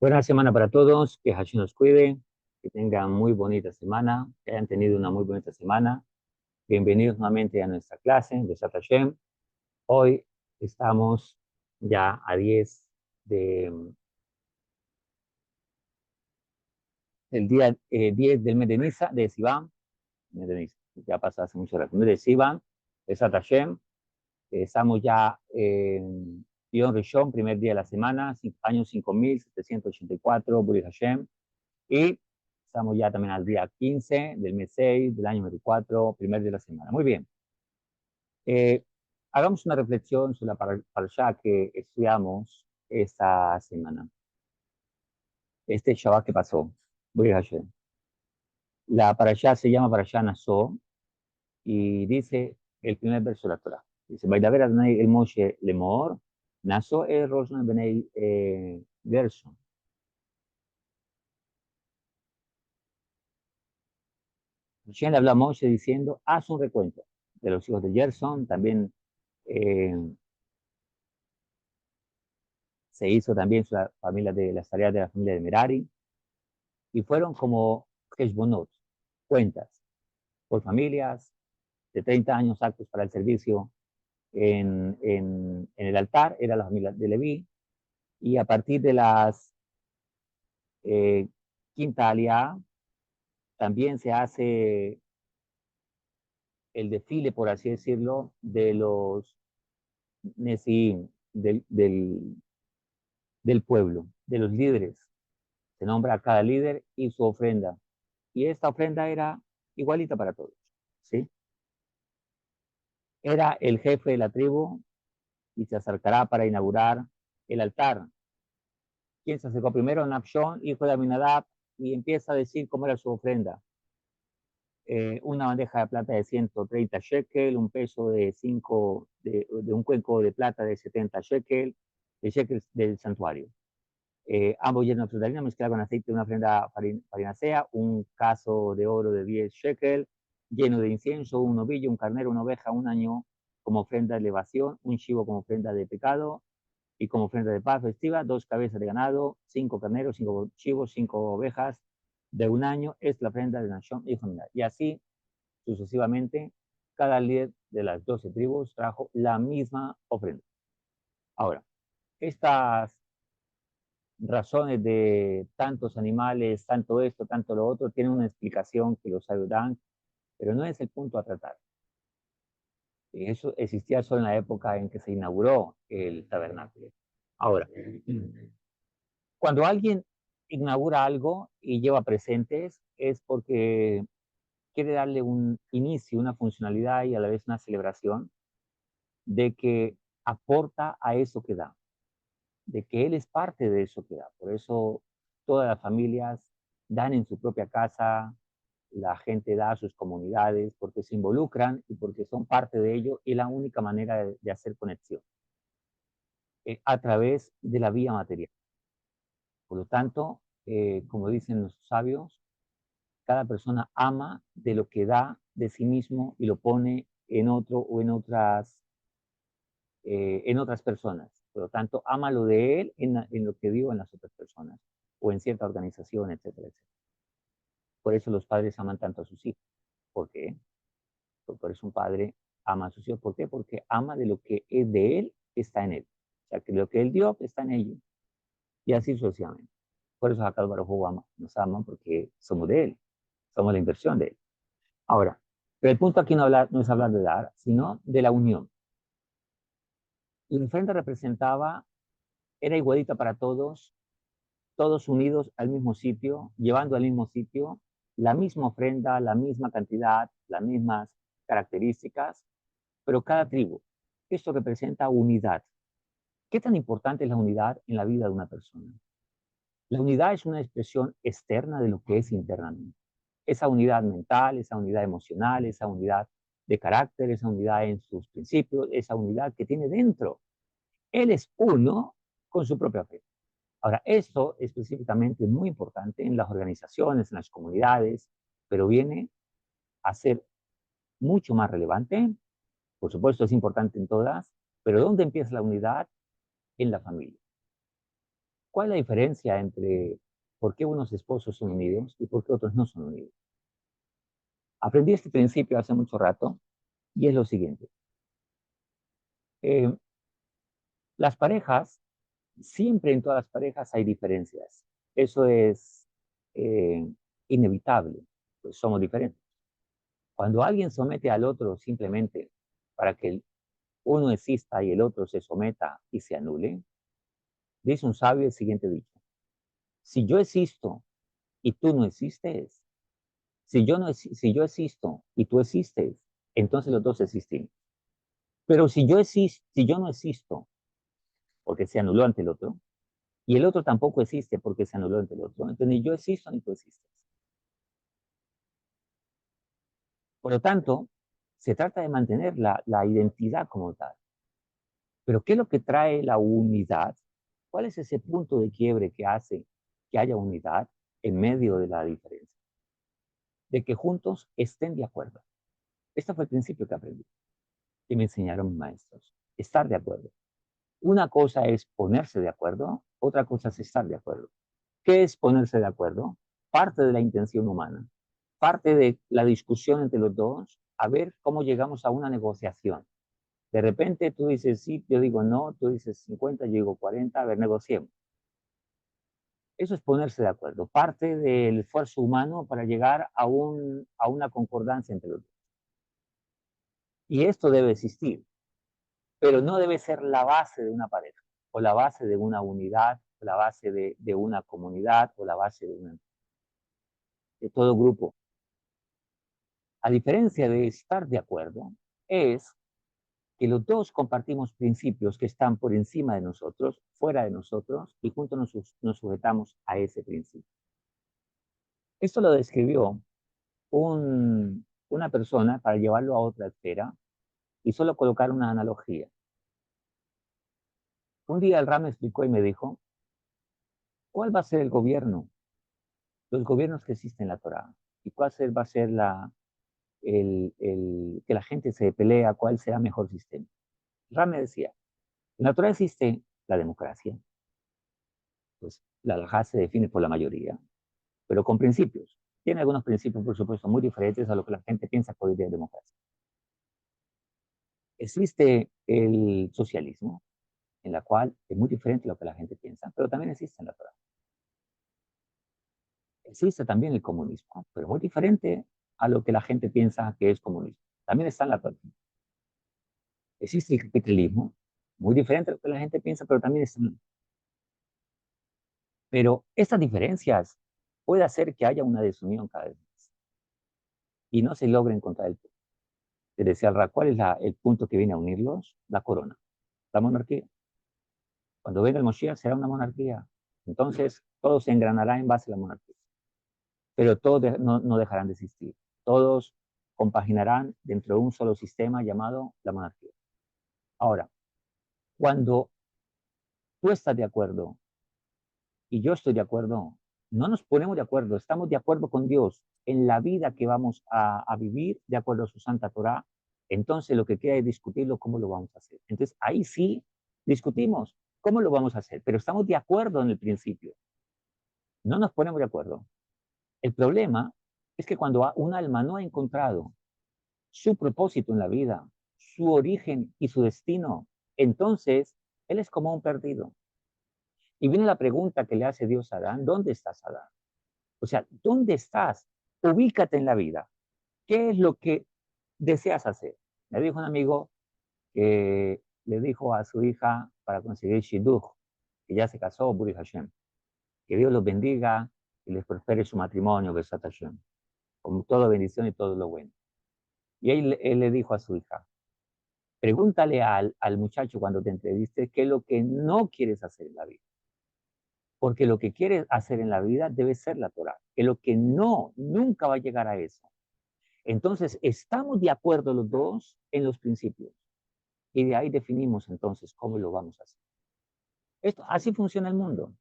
Buena semana para todos, que Hashem nos cuide, que tengan muy bonita semana, que hayan tenido una muy bonita semana. Bienvenidos nuevamente a nuestra clase de Sat Hashem. Hoy estamos ya a 10 del día 10 del mes de Nisa, de Sivan, mes de Nisa, ya pasó hace mucho rato, mes de Sivan, de Sat Hashem. Estamos ya en Yom Rishon, primer día de la semana, año 5784, Buri Hashem. Y estamos ya también al día 15 del mes 6 del año 24, primer día de la semana. Muy bien. Hagamos una reflexión sobre la parashá que estudiamos esta semana. Este Shabbat que pasó. La parashá se llama parashá Naso y dice el primer verso de la Torah. Dice, Vaidaber Adonai el Moshe Lemor, Naso el Roshon Benei Gershon. Hashem le habla a Moshe diciendo, haz un recuento de los hijos de Gerson, también se hizo también la familia de las tareas de la familia de Merari, y fueron como Heshbonot, cuentas, por familias, de 30 años actos para el servicio en el altar, era la familia de Leví, y a partir de las quinta aliá, también se hace el desfile, por así decirlo, de los Nesiim, del pueblo, de los líderes. Se nombra a cada líder y su ofrenda. Y esta ofrenda era igualita para todos, ¿sí? Era el jefe de la tribu y se acercará para inaugurar el altar. ¿Quién se acercó primero? Napshon, hijo de Aminadab, y empieza a decir cómo era su ofrenda. Una bandeja de plata de 130 shekel, un peso de un cuenco de plata de 70 shekel, de shekels del santuario. Ambos llenos de fruta harina mezclada con aceite de una ofrenda farinacea, un caso de oro de 10 shekel, lleno de incienso, un novillo, un carnero, una oveja, un año como ofrenda de elevación, un chivo como ofrenda de pecado y como ofrenda de paz festiva, 2 cabezas de ganado, 5 carneros, 5 chivos, 5 ovejas de un año, es la ofrenda de Nashon y familiar. Y así sucesivamente, cada líder de las 12 tribus trajo la misma ofrenda. Ahora, estas razones de tantos animales, tanto esto, tanto lo otro, tienen una explicación que los sabios dan, pero no es el punto a tratar. Eso existía solo en la época en que se inauguró el tabernáculo. Ahora, cuando alguien inaugura algo y lleva presentes, es porque quiere darle un inicio, una funcionalidad y a la vez una celebración de que aporta a eso que da, de que él es parte de eso que da. Por eso todas las familias dan en su propia casa, la gente da a sus comunidades, porque se involucran y porque son parte de ello, y la única manera de hacer conexión a través de la vía material. Por lo tanto, como dicen los sabios, cada persona ama de lo que da de sí mismo y lo pone en otro o en otras personas. Por lo tanto, ama lo de él en lo que dio en las otras personas o en cierta organización, etcétera, etcétera. Por eso los padres aman tanto a sus hijos. ¿Por qué? Por eso un padre ama a sus hijos. ¿Por qué? Porque ama de lo que es de él, está en él. O sea, que lo que él dio está en ellos. Y así sucesivamente. Por eso Hakadosh Baruj Hu nos ama, porque somos de él. Somos la inversión de él. Ahora, pero el punto aquí no es hablar de dar, sino de la unión. La ofrenda representaba, era igualita para todos, todos unidos al mismo sitio, llevando al mismo sitio la misma ofrenda, la misma cantidad, las mismas características, pero cada tribu. Esto representa unidad. ¿Qué tan importante es la unidad en la vida de una persona? La unidad es una expresión externa de lo que es internamente. Esa unidad mental, esa unidad emocional, esa unidad de carácter, esa unidad en sus principios, esa unidad que tiene dentro. Él es uno con su propia fe. Ahora, esto específicamente es muy importante en las organizaciones, en las comunidades, pero viene a ser mucho más relevante. Por supuesto, es importante en todas, pero ¿dónde empieza la unidad? En la familia. ¿Cuál es la diferencia entre por qué unos esposos son unidos y por qué otros no son unidos? Aprendí este principio hace mucho rato y es lo siguiente. Eh, las parejas, siempre en todas las parejas hay diferencias. Eso es eh, inevitable, pues somos diferentes. Cuando alguien somete al otro simplemente para que uno exista y el otro se someta y se anule, dice un sabio el siguiente dicho: si yo existo y tú no existes, si yo existo y tú existes, entonces los dos existimos. Pero si yo no existo porque se anuló ante el otro, y el otro tampoco existe porque se anuló ante el otro, entonces ni yo existo ni tú existes. Por lo tanto, se trata de mantener la identidad como tal. Pero ¿qué es lo que trae la unidad? ¿Cuál es ese punto de quiebre que hace que haya unidad en medio de la diferencia? De que juntos estén de acuerdo. Este fue el principio que aprendí, que me enseñaron mis maestros. Estar de acuerdo. Una cosa es ponerse de acuerdo, otra cosa es estar de acuerdo. ¿Qué es ponerse de acuerdo? Parte de la intención humana, parte de la discusión entre los dos, a ver cómo llegamos a una negociación. De repente tú dices sí, yo digo no, tú dices 50, yo digo 40, a ver, negociemos. Eso es ponerse de acuerdo, parte del esfuerzo humano para llegar a una concordancia entre los dos. Y esto debe existir, pero no debe ser la base de una pareja, o la base de una unidad, o la base de una comunidad, o la base de todo grupo. A diferencia de estar de acuerdo, es que los dos compartimos principios que están por encima de nosotros, fuera de nosotros, y juntos nos sujetamos a ese principio. Esto lo describió una persona para llevarlo a otra esfera y solo colocar una analogía. Un día el Ram me explicó y me dijo, ¿cuál va a ser el gobierno? Los gobiernos que existen en la Torá. ¿Y va a ser que la gente se pelea cuál será mejor sistema? El Ram me decía, en la Torá existe la democracia, pues la halajá se define por la mayoría, pero con principios. Tiene algunos principios, por supuesto, muy diferentes a lo que la gente piensa que hoy día es democracia. Existe el socialismo, en la cual es muy diferente a lo que la gente piensa, pero también existe en la Torah. Existe también el comunismo, pero muy diferente a lo que la gente piensa que es comunismo. También está en la Torah. Existe el capitalismo, muy diferente a lo que la gente piensa, pero también está en. Pero estas diferencias puede hacer que haya una desunión cada vez más y no se logre encontrar el punto. Te decía el Ra, ¿cuál es el punto que viene a unirlos? La corona, la monarquía. Cuando venga el Moshiach será una monarquía. Entonces todo se engranará en base a la monarquía. Pero todos no dejarán de existir. Todos compaginarán dentro de un solo sistema llamado la monarquía. Ahora, cuando tú estás de acuerdo y yo estoy de acuerdo, no nos ponemos de acuerdo, estamos de acuerdo con Dios en la vida que vamos a vivir de acuerdo a su Santa Torá, entonces lo que queda es discutirlo cómo lo vamos a hacer. Entonces ahí sí discutimos cómo lo vamos a hacer, pero estamos de acuerdo en el principio. No nos ponemos de acuerdo. El problema es que cuando un alma no ha encontrado su propósito en la vida, su origen y su destino, entonces él es como un perdido. Y viene la pregunta que le hace Dios a Adán, ¿dónde estás, Adán? O sea, ¿dónde estás? Ubícate en la vida. ¿Qué es lo que deseas hacer? Me dijo un amigo que le dijo a su hija para conseguir Shidduch, que ya se casó, Buri Hashem, que Dios los bendiga y les prospere su matrimonio, Besat Hashem, con toda bendición y todo lo bueno. Y él le dijo a su hija, pregúntale al muchacho cuando te entrevistes qué es lo que no quieres hacer en la vida. Porque lo que quieres hacer en la vida debe ser la Torah. Que lo que no, nunca va a llegar a eso. Entonces, estamos de acuerdo los dos en los principios. Y de ahí definimos entonces cómo lo vamos a hacer. Así funciona el mundo.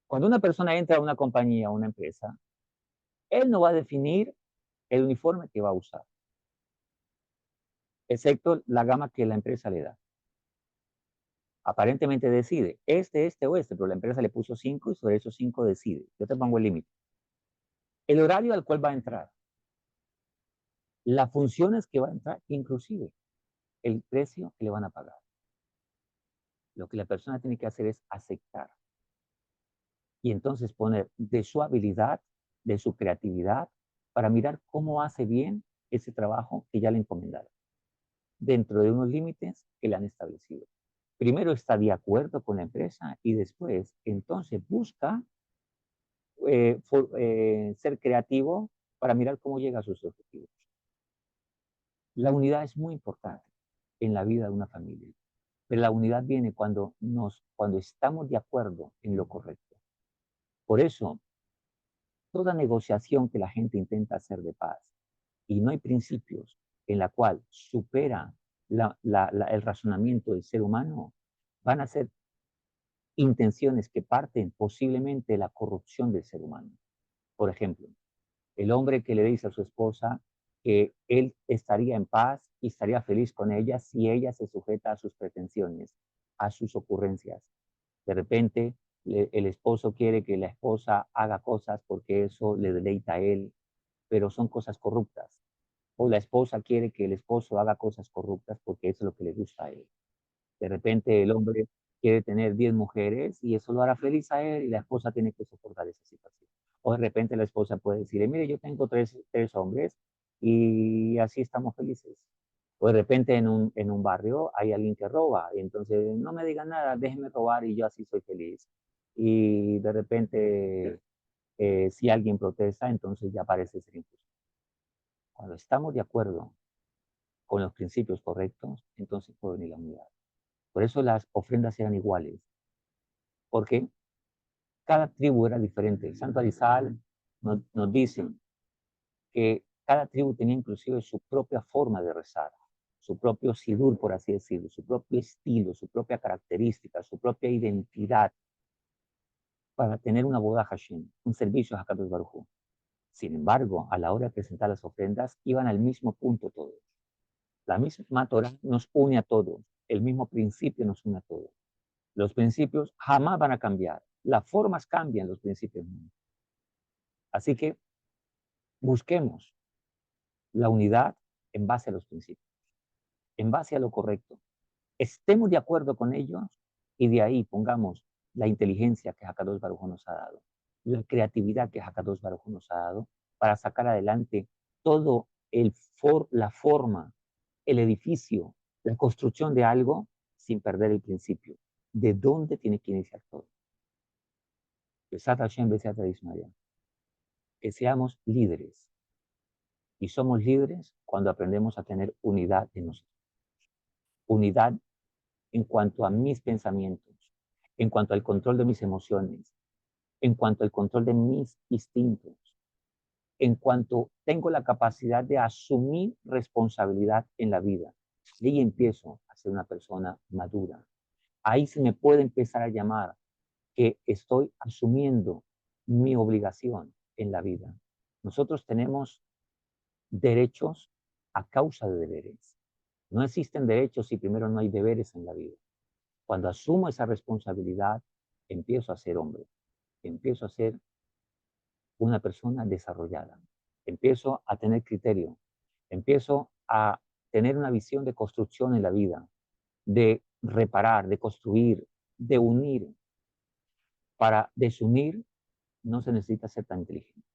Cuando una persona entra a una compañía, a una empresa, él no va a definir el uniforme que va a usar, excepto la gama que la empresa le da. Aparentemente decide, este o este, pero la empresa le puso 5 y sobre esos 5 decide. Yo te pongo el límite. El horario al cual va a entrar, las funciones que va a entrar, inclusive el precio que le van a pagar. Lo que la persona tiene que hacer es aceptar y entonces poner de su habilidad, de su creatividad, para mirar cómo hace bien ese trabajo que ya le encomendaron, dentro de unos límites que le han establecido. Primero está de acuerdo con la empresa y después, entonces, busca ser creativo para mirar cómo llega a sus objetivos. La unidad es muy importante en la vida de una familia, pero la unidad viene cuando estamos de acuerdo en lo correcto. Por eso, toda negociación que la gente intenta hacer de paz y no hay principios en la cual supera el razonamiento del ser humano, van a ser intenciones que parten posiblemente de la corrupción del ser humano. Por ejemplo, el hombre que le dice a su esposa que él estaría en paz y estaría feliz con ella si ella se sujeta a sus pretensiones, a sus ocurrencias. De repente, el esposo quiere que la esposa haga cosas porque eso le deleita a él, pero son cosas corruptas. O la esposa quiere que el esposo haga cosas corruptas porque eso es lo que le gusta a él. De repente el hombre quiere tener 10 mujeres y eso lo hará feliz a él y la esposa tiene que soportar esa situación. O de repente la esposa puede decirle, mire, yo tengo tres hombres y así estamos felices. O de repente en un barrio hay alguien que roba y entonces no me digan nada, déjenme robar y yo así soy feliz. Y de repente si alguien protesta, entonces ya parece ser injusto. Cuando estamos de acuerdo con los principios correctos, entonces puede venir la unidad. Por eso las ofrendas eran iguales, porque cada tribu era diferente. Santo Arizal nos dice que cada tribu tenía inclusive su propia forma de rezar, su propio sidur, por así decirlo, su propio estilo, su propia característica, su propia identidad para tener una boda Hashem, un servicio a Hakadosh Baruj Hu. Sin embargo, a la hora de presentar las ofrendas, iban al mismo punto todos. La misma Torah nos une a todos, el mismo principio nos une a todos. Los principios jamás van a cambiar. Las formas cambian, los principios no. Así que busquemos la unidad en base a los principios, en base a lo correcto. Estemos de acuerdo con ellos y de ahí pongamos la inteligencia que Hakadosh Baruj Hu nos ha dado, la creatividad que Hakadosh Baruj Hu nos ha dado para sacar adelante todo la forma, el edificio, la construcción de algo sin perder el principio. ¿De dónde tiene que iniciar todo? Besat Hashem, Besat Ismael. Que seamos líderes. Y somos líderes cuando aprendemos a tener unidad en nosotros. Unidad en cuanto a mis pensamientos, en cuanto al control de mis emociones, en cuanto al control de mis instintos, en cuanto tengo la capacidad de asumir responsabilidad en la vida. Y ahí empiezo a ser una persona madura. Ahí se me puede empezar a llamar que estoy asumiendo mi obligación en la vida. Nosotros tenemos derechos a causa de deberes. No existen derechos si primero no hay deberes en la vida. Cuando asumo esa responsabilidad, empiezo a ser hombre, empiezo a ser una persona desarrollada, empiezo a tener criterio, empiezo a tener una visión de construcción en la vida, de reparar, de construir, de unir. Para desunir no se necesita ser tan inteligente.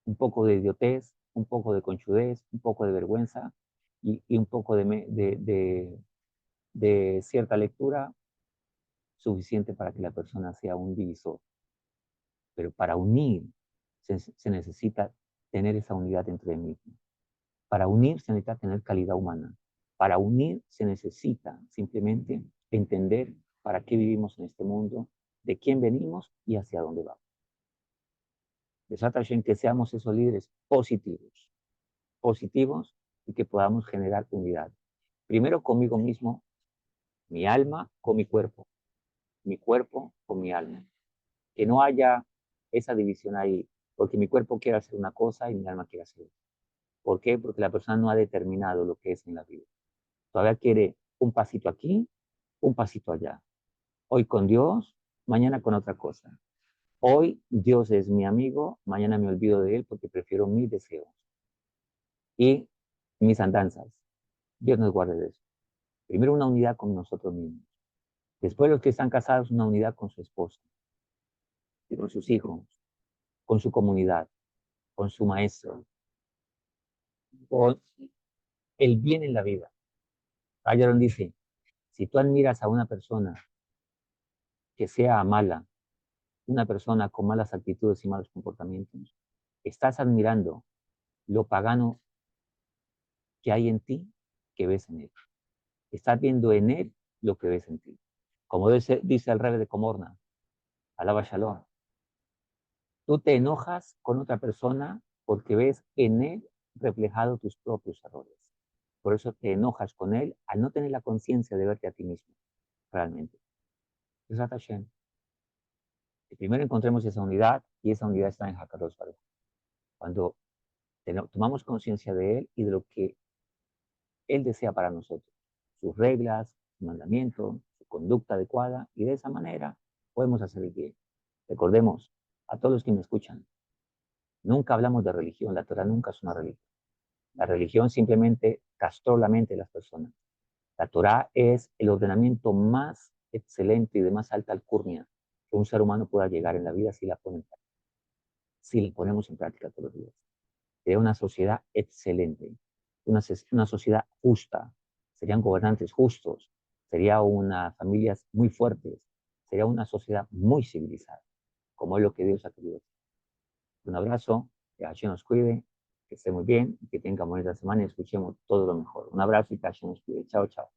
Un poco de idiotez, un poco de conchudez, un poco de vergüenza y un poco de cierta lectura suficiente para que la persona sea un divisor. Pero para unir se necesita tener esa unidad entre mismos. Para unir se necesita tener calidad humana. Para unir se necesita simplemente entender para qué vivimos en este mundo, de quién venimos y hacia dónde vamos. Desata que seamos esos líderes positivos y que podamos generar unidad. Primero conmigo mismo, mi alma con mi cuerpo con mi alma. Que no haya esa división ahí, porque mi cuerpo quiere hacer una cosa y mi alma quiere hacer otra. ¿Por qué? Porque la persona no ha determinado lo que es en la vida. Todavía quiere un pasito aquí un pasito allá. Hoy con Dios, mañana con otra cosa. Hoy Dios es mi amigo, mañana me olvido de él porque prefiero mis deseos y mis andanzas. Dios nos guarde de eso. Primero una unidad con nosotros mismos. Después los que están casados, una unidad con su esposa, y con sus hijos, con su comunidad, con su maestro, con el bien en la vida. Ayaron dice, si tú admiras a una persona que sea mala, una persona con malas actitudes y malos comportamientos, estás admirando lo pagano que hay en ti que ves en él. Estás viendo en él lo que ves en ti. Como dice el rey de Comorna, alaba Shalom, tú te enojas con otra persona porque ves en él reflejado tus propios errores. Por eso te enojas con él al no tener la conciencia de verte a ti mismo, realmente. Besat Hashem. Que primero encontremos esa unidad y esa unidad está en Hakadosh Baruj. Cuando tomamos conciencia de él y de lo que él desea para nosotros, sus reglas, su mandamiento, su conducta adecuada, y de esa manera podemos hacer el bien. Recordemos, a todos los que me escuchan, nunca hablamos de religión, la Torah nunca es una religión. La religión simplemente castró la mente de las personas. La Torah es el ordenamiento más excelente y de más alta alcurnia que un ser humano pueda llegar en la vida si la si la ponemos en práctica todos los días. Sería una sociedad excelente, una sociedad justa, serían gobernantes justos, sería unas familias muy fuertes, sería una sociedad muy civilizada, como es lo que Dios ha querido. Un abrazo, que Hashem nos cuide, que esté muy bien, que tenga bonita semana y escuchemos todo lo mejor. Un abrazo y que Hashem nos cuide. Chao, chao.